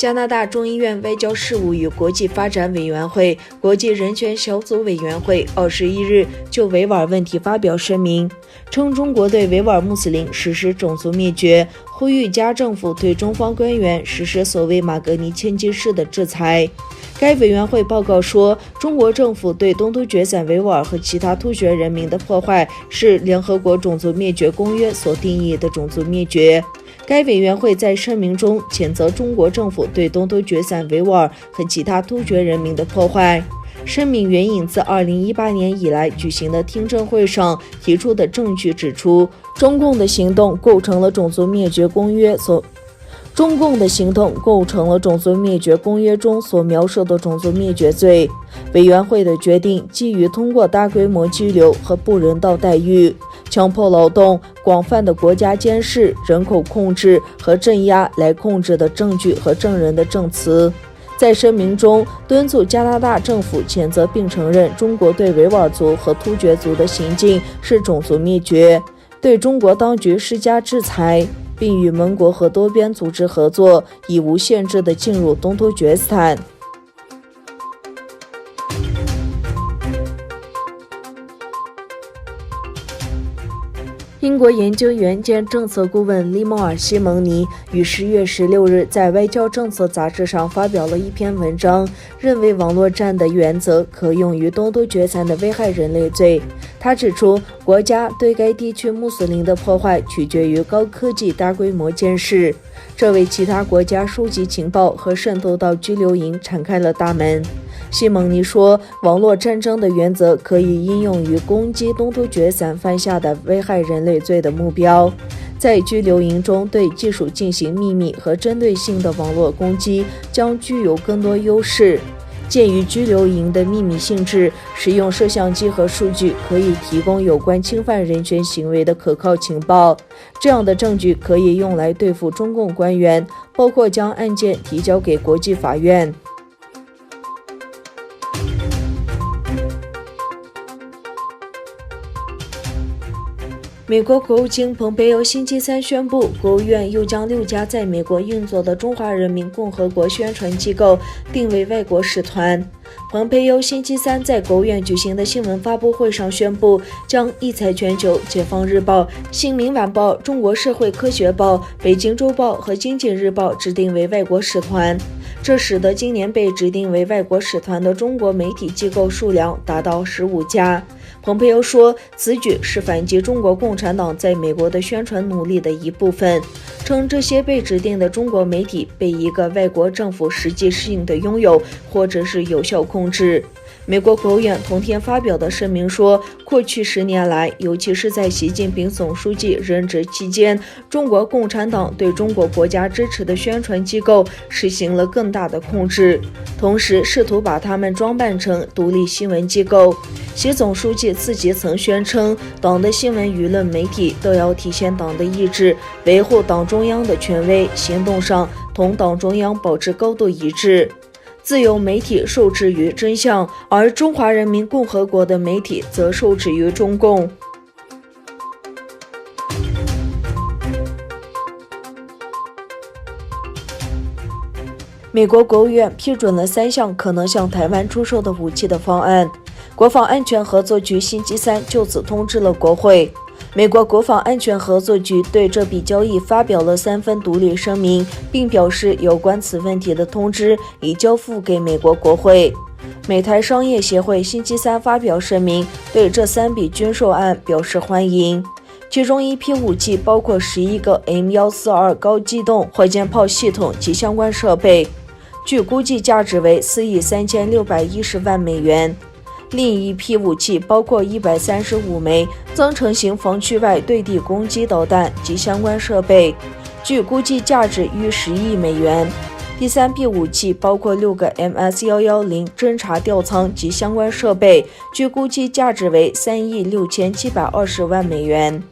加拿大众议院外交事务与国际发展委员会、国际人权小组委员会21日就维吾尔问题发表声明，称中国对维吾尔穆斯林实施种族灭绝，呼吁加政府对中方官员实施所谓马格尼千金式的制裁。该委员会报告说，中国政府对东突厥散维吾尔和其他突厥人民的破坏是联合国种族灭绝公约所定义的种族灭绝。该委员会在声明中谴责中国政府对东突厥散维吾尔和其他突厥人民的破坏。声明援引自2018年以来举行的听证会上提出的证据指出，中共的行动构成了种族灭绝公约中所描述的种族灭绝罪。委员会的决定基于通过大规模拘留和不人道待遇、强迫劳动、广泛的国家监视、人口控制和镇压来控制的证据和证人的证词。在声明中，敦促加拿大政府谴责并承认中国对维吾尔族和突厥族的行径是种族灭绝，对中国当局施加制裁，并与盟国和多边组织合作，以无限制地进入东突厥斯坦。英国研究员兼政策顾问利莫尔·西蒙尼于10月16日在外交政策杂志上发表了一篇文章，认为网络战的原则可用于东突厥散的危害人类罪。他指出，国家对该地区穆斯林的破坏取决于高科技大规模监视，这为其他国家收集情报和渗透到拘留营敞开了大门。西蒙尼说，网络战争的原则可以应用于攻击东突厥散犯下的危害人类罪的目标。在拘留营中对技术进行秘密和针对性的网络攻击将具有更多优势。鉴于拘留营的秘密性质，使用摄像机和数据可以提供有关侵犯人权行为的可靠情报。这样的证据可以用来对付中共官员，包括将案件提交给国际法院。美国国务卿蓬佩奥星期三宣布，国务院又将6家在美国运作的中华人民共和国宣传机构定为外国使团。蓬佩奥星期三在国务院举行的新闻发布会上宣布，将一财全球、解放日报、新民晚报、中国社会科学报、北京周报和经济日报指定为外国使团。这使得今年被指定为外国使团的中国媒体机构数量达到15家。蓬佩奥说，此举是反击中国共产党在美国的宣传努力的一部分，称这些被指定的中国媒体被一个外国政府实际性的拥有或者是有效控制。美国国务院同天发表的声明说，过去10年来，尤其是在习近平总书记任职期间，中国共产党对中国国家支持的宣传机构实行了更大的控制，同时试图把它们装扮成独立新闻机构。习总书记自己曾宣称，党的新闻舆论媒体都要体现党的意志，维护党中央的权威，行动上同党中央保持高度一致。自由媒体受制于真相，而中华人民共和国的媒体则受制于中共。美国国务院批准了3项可能向台湾出售的武器的方案。国防安全合作局星期三就此通知了国会。美国国防安全合作局对这笔交易发表了3份独立声明，并表示有关此问题的通知已交付给美国国会。美台商业协会星期三发表声明，对这3笔军售案表示欢迎。其中一批武器包括11个 M142 高机动火箭炮系统及相关设备，据估计价值为4亿3610万美元。另一批武器包括135枚增程型防区外对地攻击导弹及相关设备，据估计价值逾10亿美元。第3批武器包括6个 MS-110 侦察吊舱及相关设备，据估计价值为3亿6720万美元。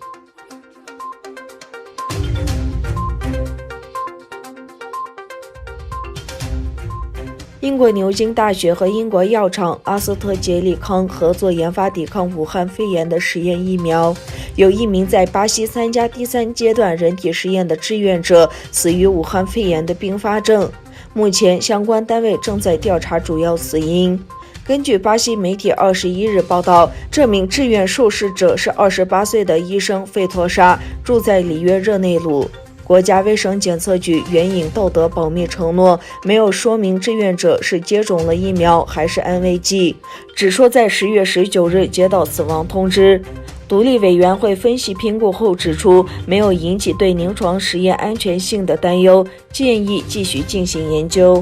英国牛津大学和英国药厂阿斯特捷利康合作研发抵抗武汉肺炎的实验疫苗。有1名在巴西参加第3阶段人体实验的志愿者死于武汉肺炎的并发症。目前相关单位正在调查主要死因。根据巴西媒体21日报道，这名志愿受试者是28岁的医生费托沙，住在里约热内卢。国家卫生检测局援引道德保密承诺，没有说明志愿者是接种了疫苗还是安慰剂，只说在10月19日接到死亡通知。独立委员会分析评估后指出，没有引起对临床实验安全性的担忧，建议继续进行研究。